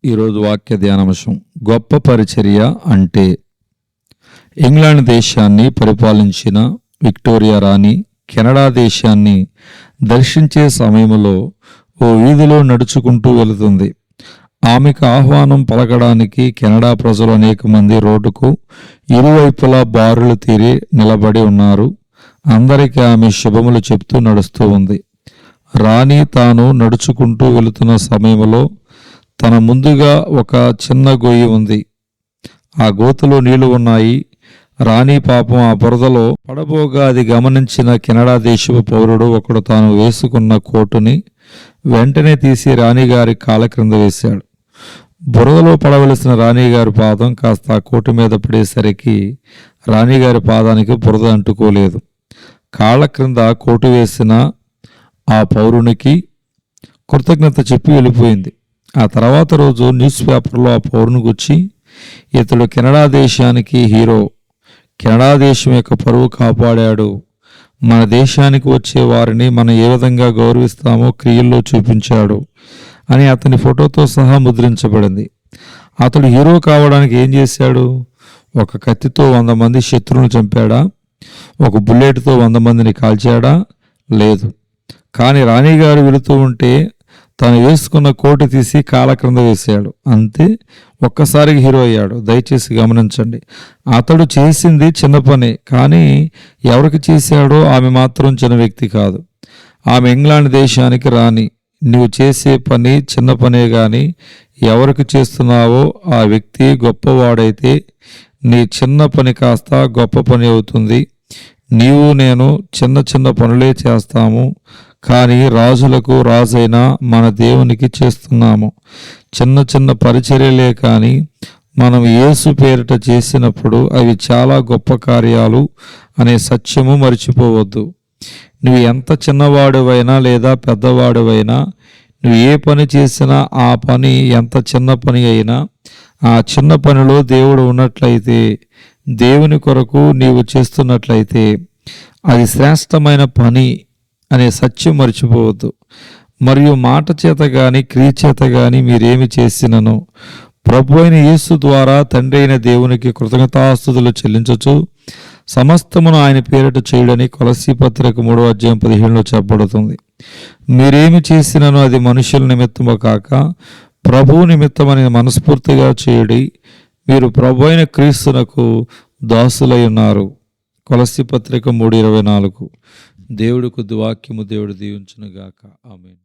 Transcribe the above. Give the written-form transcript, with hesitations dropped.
ఈరోజు వాక్య ధ్యానాంశం గొప్ప పరిచర్య అంటే. ఇంగ్లాండ్ దేశాన్ని పరిపాలించిన విక్టోరియా రాణి కెనడా దేశాన్ని దర్శించే సమయంలో ఓ వీధిలో నడుచుకుంటూ వెళుతుంది. ఆమెకు ఆహ్వానం పలకడానికి కెనడా ప్రజలు అనేక మంది రోడ్డుకు ఇరువైపులా బారులు తీరి నిలబడి ఉన్నారు. అందరికీ ఆమె శుభములు చెప్తూ నడుస్తూ ఉంది. రాణి తాను నడుచుకుంటూ వెళుతున్న సమయంలో తన ముందుగా ఒక చిన్న గొయ్యి ఉంది. ఆ గోతులో నీళ్లు ఉన్నాయి. రాణి పాపం ఆ బురదలో పడబోగా అది గమనించిన కెనడా దేశపు పౌరుడు ఒకడు తాను వేసుకున్న కోటుని వెంటనే తీసి రాణిగారి కాళ్ళ క్రింద వేశాడు. బురదలో పడవలసిన రాణిగారి పాదం కాస్త ఆ కోటు మీద పడేసరికి రాణిగారి పాదానికి బురద అంటుకోలేదు. కాళ్ళ క్రింద కోటు వేసిన ఆ పౌరునికి కృతజ్ఞత చెప్పి వెళ్ళిపోయింది. ఆ తర్వాత రోజు న్యూస్ పేపర్లో ఆ పౌరుని గురించి, ఇతడు కెనడా దేశానికి హీరో, కెనడా దేశం యొక్క పరువు కాపాడాడు, మన దేశానికి వచ్చే వారిని మనం ఏ విధంగా గౌరవిస్తామో క్రియల్లో చూపించాడు అని అతని ఫోటోతో సహా ముద్రించబడింది. అతడు హీరో కావడానికి ఏం చేశాడు? ఒక కత్తితో 100 మంది శత్రువులను చంపాడా? ఒక బుల్లెట్తో 100 మందిని కాల్చాడా? లేదు. కానీ రాణిగారు వెళుతూ ఉంటే తాను వేసుకున్న కోటు తీసి కాళ్ళ క్రింద వేశాడు. అంతే, ఒక్కసారికి హీరో అయ్యాడు. దయచేసి గమనించండి. అతడు చేసింది చిన్న పని, కానీ ఎవరికి చేశాడో ఆమె మాత్రం చిన్న వ్యక్తి కాదు. ఆమె ఇంగ్లాండ్ దేశానికి రాణి. నువ్వు చేసే పని చిన్న పనే, కానీ ఎవరికి చేస్తున్నావో ఆ వ్యక్తి గొప్పవాడైతే నీ చిన్న పని కాస్త గొప్ప పని అవుతుంది. నీవు నేను చిన్న చిన్న పనులే చేస్తాము, కానీ రాజులకు రాజైన మన దేవునికి చేస్తున్నాము. చిన్న చిన్న పరిచర్యలే, కానీ మనం యేసు పేరిట చేసినప్పుడు అవి చాలా గొప్ప కార్యాలు అనే సత్యము మర్చిపోవద్దు. నువ్వు ఎంత చిన్నవాడివైనా లేదా పెద్దవాడివైనా, నువ్వు ఏ పని చేసినా ఆ పని ఎంత చిన్న పని అయినా, ఆ చిన్న పనిలో దేవుడు ఉన్నట్లయితే, దేవుని కొరకు నీవు చేస్తున్నట్లయితే అది శ్రేష్టమైన పని అనే సత్యం మర్చిపోవద్దు. మరియు మాట చేత కానీ క్రియ చేత కానీ మీరేమి చేసినను ప్రభు అయిన యేసు ద్వారా తండ్రి అయిన దేవునికి కృతజ్ఞతాస్తుతులు చెల్లించచ్చు సమస్తమును ఆయన పేరిట చేయుడని కొలస్సీ పత్రిక 3:15 చెప్పబడుతుంది. మీరేమి చేసినను అది మనుషుల నిమిత్తము కాక ప్రభువు నిమిత్తమని మనస్ఫూర్తిగా చేయుడి. మీరు ప్రభు అయిన క్రీస్తునకు దాసులై ఉన్నారు. కొలస్సీ పత్రిక 3:24. దేవుడి కొద్ది వాక్యము దేవుడు దీవించునుగాక. ఆమేన్.